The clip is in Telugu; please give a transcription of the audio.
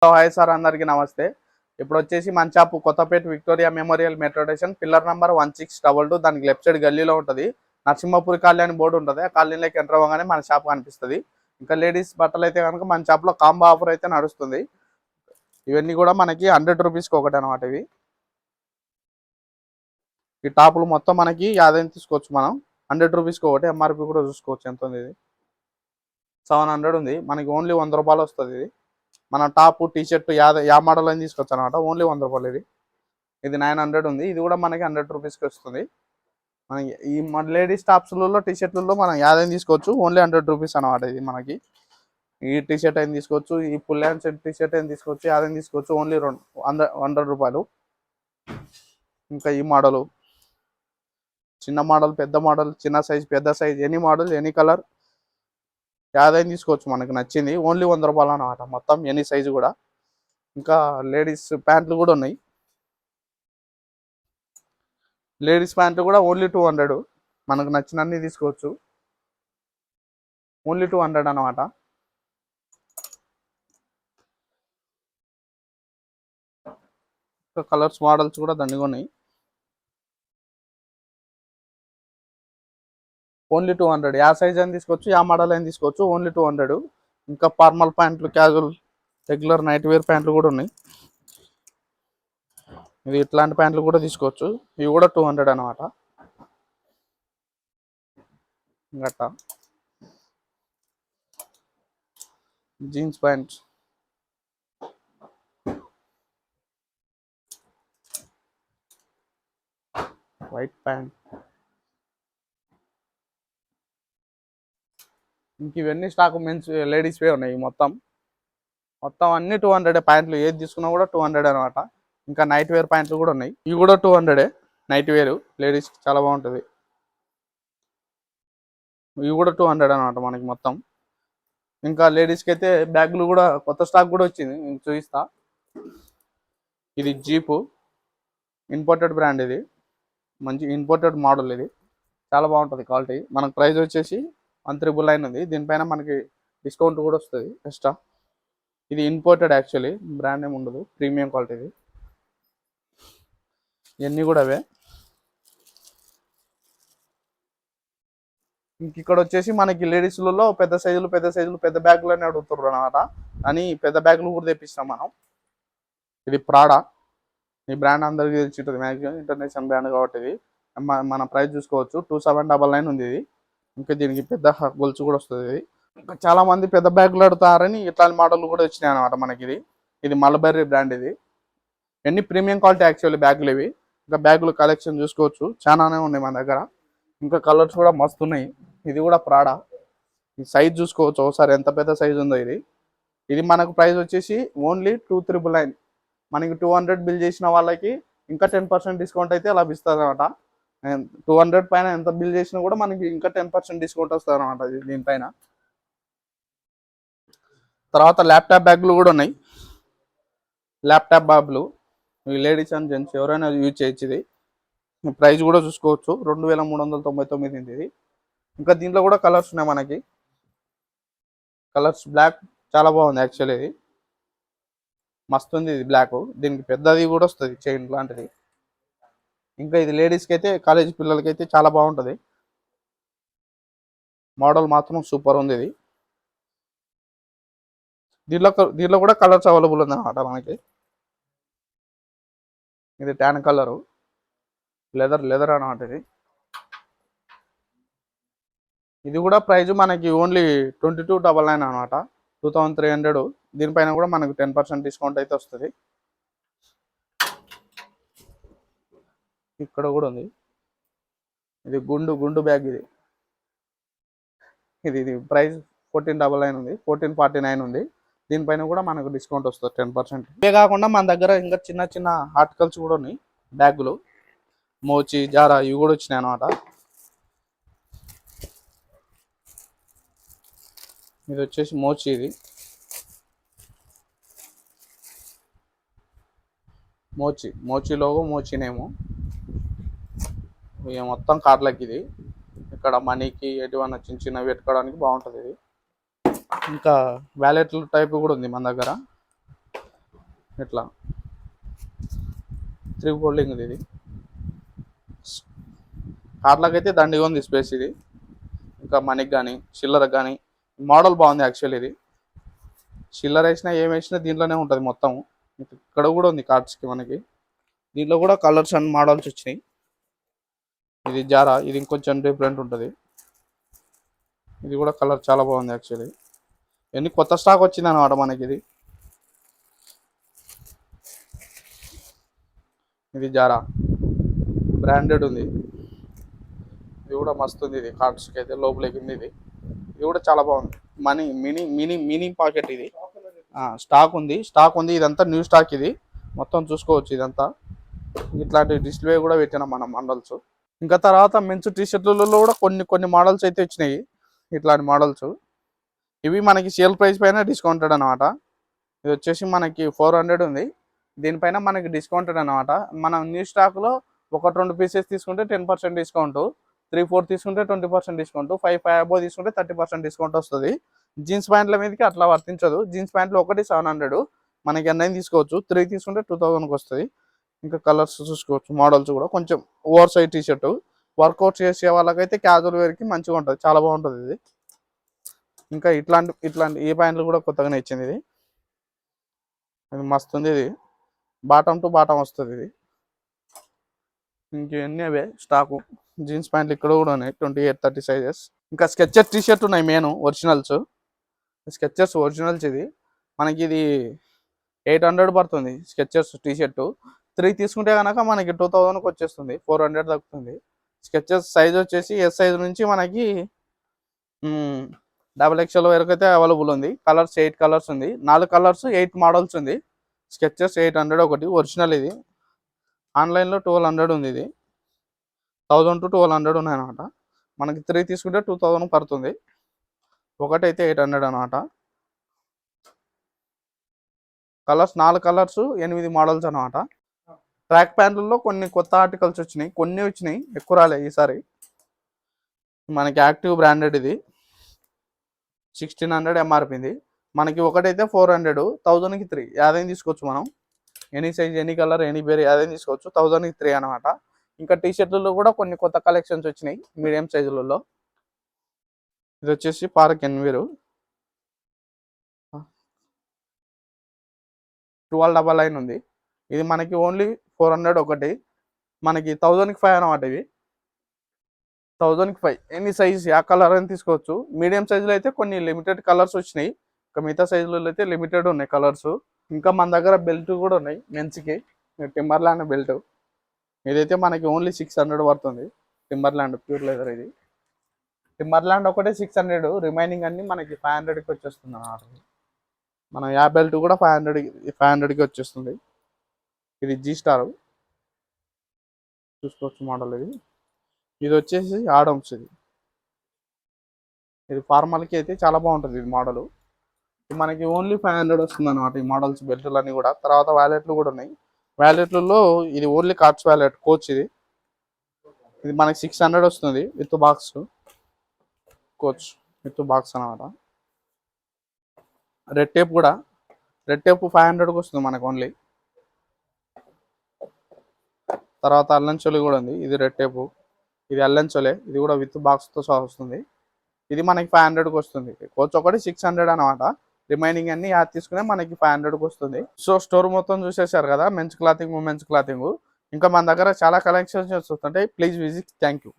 హాయ్ సార్, అందరికీ నమస్తే. ఇప్పుడు వచ్చేసి మంచాపు Kothapet Victoria memorial metro station pillar number 1622. దానికి లెఫ్ట్ సైడ్ గల్లీలో ఉంటుంది. నరసింహపురి కాలనీ అని బోర్డు ఉంటుంది. ఆ కాలనీలోకి ఎంటర్ అవ్వగానే మన షాప్ కనిపిస్తుంది. ఇంకా లేడీస్ బట్టలు అయితే కనుక మన షాప్లో కాంబో ఆఫర్ అయితే నడుస్తుంది. ఇవన్నీ కూడా మనకి 100 రూపీస్కి ఒకటి అనమాట. ఇవి ఈ టాపులు మొత్తం మనకి 50 తీసుకోవచ్చు. మనం 100 రూపీస్కి ఒకటి. ఎంఆర్పి కూడా చూసుకోవచ్చు ఎంత ఉంది. ఇది 700 ఉంది. మనకి ఓన్లీ 100 రూపాయలు వస్తుంది. ఇది మన top T shirt yeah model అని తీసుకోవచ్చు అనమాట. ఓన్లీ 100 రూపాయలు. ఇది 900 ఉంది. ఇది కూడా మనకి 100 రూపీస్కి వస్తుంది. మనకి ఈ లేడీస్ టాప్స్లలో టీ షర్ట్లలో మనం 50 తీసుకోవచ్చు. ఓన్లీ 100 రూపీస్ అనమాట. ఇది మనకి ఈ టీ షర్ట్ అయిన తీసుకోవచ్చు. ఈ full hand set T shirt అయిన తీసుకోవచ్చు. 50 తీసుకోవచ్చు. ఓన్లీ 100 రూపాయలు. ఇంకా ఈ మోడలు చిన్న మోడల్, పెద్ద మోడల్, చిన్న సైజ్, పెద్ద size, any model, any colour 50 తీసుకోవచ్చు. మనకు నచ్చింది. ఓన్లీ 100 రూపాయలు అనమాట. మొత్తం ఎనీ సైజు కూడా. ఇంకా లేడీస్ ప్యాంట్లు కూడా ఉన్నాయి. లేడీస్ ప్యాంట్లు కూడా ఓన్లీ 200. మనకు నచ్చినన్ని తీసుకోవచ్చు. ఓన్లీ 200 అనమాట. ఇంకా కలర్స్, మోడల్స్ కూడా దండిగా ఉన్నాయి. ఓన్లీ 200. యా సైజ్ అని తీసుకోవచ్చు, యా మోడల్ అని తీసుకోవచ్చు. ఓన్లీ 200. ఇంకా ఫార్మల్ ప్యాంట్లు, క్యాజువల్, రెగ్యులర్ నైట్ వేర్ ప్యాంట్లు కూడా ఉన్నాయి. ఇది ఇట్లాంటి ప్యాంట్లు కూడా తీసుకోవచ్చు. ఇవి కూడా 200 అనమాట. గట్టా జీన్స్ ప్యాంట్స్, వైట్ ప్యాంట్, ఇంక ఇవన్నీ స్టాక్ మెన్స్ లేడీస్వే ఉన్నాయి. మొత్తం అన్ని 200 ప్యాంట్లు. ఏది తీసుకున్నా కూడా 200 అనమాట. ఇంకా నైట్ వేర్ ప్యాంట్లు కూడా ఉన్నాయి. ఇవి కూడా 200 నైట్ వేరు. లేడీస్ చాలా బాగుంటుంది. ఇవి కూడా 200 అనమాట మనకి మొత్తం. ఇంకా లేడీస్కి అయితే బ్యాగులు కూడా కొత్త స్టాక్ కూడా వచ్చింది. నేను చూపిస్తా. ఇది జీపు ఇంపోర్టెడ్ బ్రాండ్. ఇది మంచి ఇంపోర్టెడ్ మోడల్. ఇది చాలా బాగుంటుంది క్వాలిటీ. మనకు ప్రైస్ వచ్చేసి 1,999 ఉంది. దీనిపైన మనకి డిస్కౌంట్ కూడా వస్తుంది ఎక్స్ట్రా. ఇది ఇంపోర్టెడ్, యాక్చువల్లీ బ్రాండ్ ఏమి ఉండదు. Premium quality. ఇది ఇవన్నీ కూడా అవే. ఇంక ఇక్కడ వచ్చేసి మనకి లేడీస్లలో పెద్ద సైజులు పెద్ద బ్యాగులు అని అడుగుతున్నారు అనమాట. అని పెద్ద బ్యాగులు కూడా తెప్పిస్తాం మనం. ఇది ప్రాడా. ఈ బ్రాండ్ అందరికీ తెలిసి ఉంటుంది. మ్యాక్సిమం ఇంటర్నేషనల్ బ్రాండ్ కాబట్టి ఇది మన ప్రైస్ చూసుకోవచ్చు. 2799 ఉంది ఇది. ఇంకా దీనికి పెద్ద గొలుసు కూడా వస్తుంది. ఇది ఇంకా చాలా మంది పెద్ద బ్యాగులు అడుగుతారని ఇట్లాంటి మోడల్ కూడా వచ్చినాయి అనమాట మనకి. ఇది మలబరీ బ్రాండ్. ఇది ఎన్ని ప్రీమియం క్వాలిటీ యాక్చువల్లీ బ్యాగులు ఇవి. ఇంకా బ్యాగులు కలెక్షన్ చూసుకోవచ్చు, చాలానే ఉన్నాయి మన దగ్గర. ఇంకా కలర్స్ కూడా మస్తు ఉన్నాయి. ఇది కూడా ప్రాడా. ఈ సైజ్ చూసుకోవచ్చు ఒకసారి ఎంత పెద్ద సైజ్ ఉందో. ఇది మనకు ప్రైస్ వచ్చేసి ఓన్లీ 2399. మనకి 200 బిల్ చేసిన వాళ్ళకి ఇంకా 10% డిస్కౌంట్ అయితే లభిస్తుంది అనమాట. 200 పైన ఎంత బిల్ చేసినా కూడా మనకి ఇంకా 10% డిస్కౌంట్ వస్తుంది అనమాట దీనిపైన. తర్వాత ల్యాప్టాప్ బ్యాగులు కూడా ఉన్నాయి. ల్యాప్టాప్ బ్యాగులు లేడీస్ అండ్ జెంట్స్ ఎవరైనా యూజ్ చేయొచ్చు. ఇది ప్రైస్ కూడా చూసుకోవచ్చు. 2399 ఉంది ఇది. ఇంకా దీంట్లో కూడా కలర్స్ ఉన్నాయి మనకి. కలర్స్ బ్లాక్ చాలా బాగుంది యాక్చువల్లీ. ఇది మస్తు ఉంది. ఇది బ్లాక్. దీనికి పెద్దది కూడా వస్తుంది, చైన్ లాంటిది. ఇంకా ఇది లేడీస్కి అయితే, కాలేజీ పిల్లలకి అయితే చాలా బాగుంటుంది. మోడల్ మాత్రం సూపర్ ఉంది. ఇది దీంట్లో కూడా కలర్స్ అవైలబుల్ ఉంది అన్నమాట మనకి. ఇది ట్యాన్ కలరు, లెదర్ అన్నమాట. ఇది కూడా ప్రైజ్ మనకి ఓన్లీ 2299 అనమాట. 2300. దీనిపైన కూడా మనకు 10% డిస్కౌంట్ అయితే వస్తుంది. ఇక్కడ కూడా ఉంది. ఇది గుండు బ్యాగ్. ఇది ప్రైస్ 1499 ఉంది. 1449 ఉంది. దీనిపైన కూడా మనకు డిస్కౌంట్ వస్తుంది 10%. ఇవే కాకుండా మన దగ్గర ఇంకా చిన్న ఆర్టికల్స్ కూడా ఉన్నాయి. బ్యాగులు, మోచి, జారా ఇవి కూడా వచ్చినాయి అనమాట. ఇది వచ్చేసి మోచి. ఇది మోచి లోగో, మోచి నేము. ఇక మొత్తం కార్లకి. ఇది ఇక్కడ మనీకి ఎటువంటి చిన్నవి పెట్టుకోవడానికి బాగుంటుంది. ఇది ఇంకా వ్యాలెట్ టైప్ కూడా ఉంది మన దగ్గర. ఇట్లా 3 ఫోల్డింగ్ ఇది కార్లకు అయితే దండిగా ఉంది స్పేస్ ఇది. ఇంకా మనకి కానీ చిల్లరకు కానీ మోడల్ బాగుంది యాక్చువల్. ఇది చిల్లర వేసినా ఏం వేసినా దీంట్లోనే ఉంటుంది మొత్తం. ఇక్కడ కూడా ఉంది కార్డ్స్కి మనకి. దీంట్లో కూడా కలర్స్ అండ్ మోడల్స్ వచ్చినాయి. ఇది జారా, ఇది ఇంకొంచెం డిఫరెంట్ ఉంటుంది. ఇది కూడా కలర్ చాలా బాగుంది యాక్చువల్లీ. ఇవన్నీ కొత్త స్టాక్ వచ్చింది అనమాట మనకి. ఇది జారా బ్రాండెడ్ ఉంది. ఇది కూడా మస్తు ఉంది. ఇది కార్డ్స్కి అయితే లోపలికి ఉంది. ఇది కూడా చాలా బాగుంది. మినీ పాకెట్ ఇది. స్టాక్ ఉంది. ఇదంతా న్యూ స్టాక్. ఇది మొత్తం చూసుకోవచ్చు. ఇదంతా ఇట్లాంటి డిస్ప్లే కూడా పెట్టినాం మనం మోడల్స్. ఇంకా తర్వాత మెన్స్ టీషర్ట్లలో కూడా కొన్ని మోడల్స్ అయితే వచ్చినాయి. ఇట్లాంటి మోడల్స్ ఇవి మనకి సేల్ ప్రైస్ పైన డిస్కౌంటెడ్ అనమాట. ఇది వచ్చేసి మనకి 400 ఉంది. దీనిపైన మనకి డిస్కౌంటెడ్ అనమాట. మనం న్యూ స్టాక్లో 1-2 పీసెస్ తీసుకుంటే 10% డిస్కౌంట్, 3-4 తీసుకుంటే 20% డిస్కౌంట్, 5 అబోవ్ తీసుకుంటే 30% డిస్కౌంట్ వస్తుంది. జీన్స్ ప్యాంట్ల మీదకి అట్లా వర్తించదు. జీన్స్ ప్యాంట్లు ఒకటి 700, మనకి ఎన్నైనా తీసుకోవచ్చు. 3 తీసుకుంటే 2000కి వస్తుంది. ఇంకా కలర్స్ చూసుకోవచ్చు. మోడల్స్ కూడా కొంచెం ఓవర్ సైజ్ టీషర్ట్ వర్కౌట్ చేసే వాళ్ళకైతే క్యాజువల్ వేర్కి మంచిగా ఉంటుంది. చాలా బాగుంటుంది ఇది. ఇంకా ఇట్లాంటి ఈ ప్యాంట్లు కూడా కొత్తగానే ఇచ్చింది. ఇది మస్తు ఉంది. ఇది బాటమ్ టు బాటమ్ వస్తుంది. ఇది ఇంకెన్ని అవే స్టాకు. జీన్స్ ప్యాంట్లు ఇక్కడ కూడా ఉన్నాయి 28-30 సైజెస్. ఇంకా స్కెచర్ టీషర్ట్ ఉన్నాయి. Main originals sketchers originals. ఇది మనకి ఇది 800 పడుతుంది స్కెచర్స్ టీషర్టు. 3 తీసుకుంటే కనుక మనకి 2000కి వచ్చేస్తుంది. 400 తగ్గుతుంది. స్కెచర్స్ సైజ్ వచ్చేసి ఎస్ సైజ్ నుంచి మనకి XXL వరకు అయితే అవైలబుల్ ఉంది. కలర్స్ 8 కలర్స్ ఉంది. 4 కలర్స్ 8 మోడల్స్ ఉంది. స్కెచర్స్ 800 ఒకటి ఒరిజినల్. ఇది ఆన్లైన్లో 1200 ఉంది. ఇది 1000 to 1200 ఉన్నాయన్నమాట. మనకి 3 తీసుకుంటే 2000 పడుతుంది. ఒకటైతే 800 అనమాట. కలర్స్ 4 కలర్స్ 8 మోడల్స్ అనమాట. ట్రాక్ ప్యాంట్లలో కొన్ని కొత్త ఆర్టికల్స్ వచ్చినాయి. కొన్ని వచ్చినాయి, ఎక్కువ రాలే ఈసారి. మనకి యాక్టివ్ బ్రాండెడ్. ఇది 1600 ఎంఆర్పింది. మనకి ఒకటైతే 400, 1000కి 3 యాదైనా తీసుకోవచ్చు మనం. Any size, any colour, any పేరు యాదైనా తీసుకోవచ్చు. 1000కి 3 అనమాట. ఇంకా టీషర్ట్లలో కూడా కొన్ని కొత్త కలెక్షన్స్ వచ్చినాయి మీడియం సైజులలో. ఇది వచ్చేసి పార్క్ ఎన్వీరు 1299 ఉంది. ఇది మనకి ఓన్లీ 400 ఒకటి. మనకి 1000కి 5 అనమాట. ఇవి 1000కి 5 ఎనీ సైజ్ ఆ కలర్ అని తీసుకోవచ్చు. మీడియం సైజులో అయితే కొన్ని లిమిటెడ్ కలర్స్ వచ్చినాయి. ఇంకా మిగతా సైజులలో అయితే లిమిటెడ్ ఉన్నాయి కలర్స్. ఇంకా మన దగ్గర బెల్ట్ కూడా ఉన్నాయి మెన్స్కి. టింబర్లాండ్ బెల్ట్. ఇదైతే మనకి ఓన్లీ 600 పడుతుంది. టింబర్లాండ్ ప్యూర్ లెదర్. ఇది టింబర్లాండ్ ఒకటే 600, రిమైనింగ్ అన్ని మనకి 500కి వచ్చేస్తుంది అన్నమాట. మనం యా బెల్ట్ కూడా 500కి వచ్చేస్తుంది. ఇది జీ స్టార్ చూసుకోవచ్చు మోడల్. ఇది వచ్చేసి ఆడమ్స్. ఇది ఫార్మల్కి అయితే చాలా బాగుంటుంది. ఇది మోడల్ మనకి ఓన్లీ 500 వస్తుంది అనమాట. ఈ మోడల్స్ బెల్ట్లు అన్నీ కూడా. తర్వాత వ్యాలెట్లు కూడా ఉన్నాయి. వ్యాలెట్లలో ఇది ఓన్లీ కార్డ్స్ వ్యాలెట్ కోచ్. ఇది మనకి 600 వస్తుంది with box. Coach with box అనమాట. రెడ్ టేప్ 500కి వస్తుంది మనకు ఓన్లీ. తర్వాత అల్లంచోలి కూడా ఉంది. ఇది రెడ్ టేపు, ఇది అల్లంచోలే. ఇది కూడా విత్ బాక్స్తో సహా వస్తుంది. ఇది మనకి 500కి వస్తుంది. కోచ్ ఒకటి 600 అనమాట. రిమైనింగ్ అన్ని యాడ్ తీసుకునే మనకి 500కి వస్తుంది. సో స్టోర్ మొత్తం చూసేసారు కదా, మెన్స్ క్లాతింగ్, ఉమెన్స్ క్లాతింగ్. ఇంకా మన దగ్గర చాలా కలెక్షన్స్ వస్తుంటాయి. Please visit. Thank you.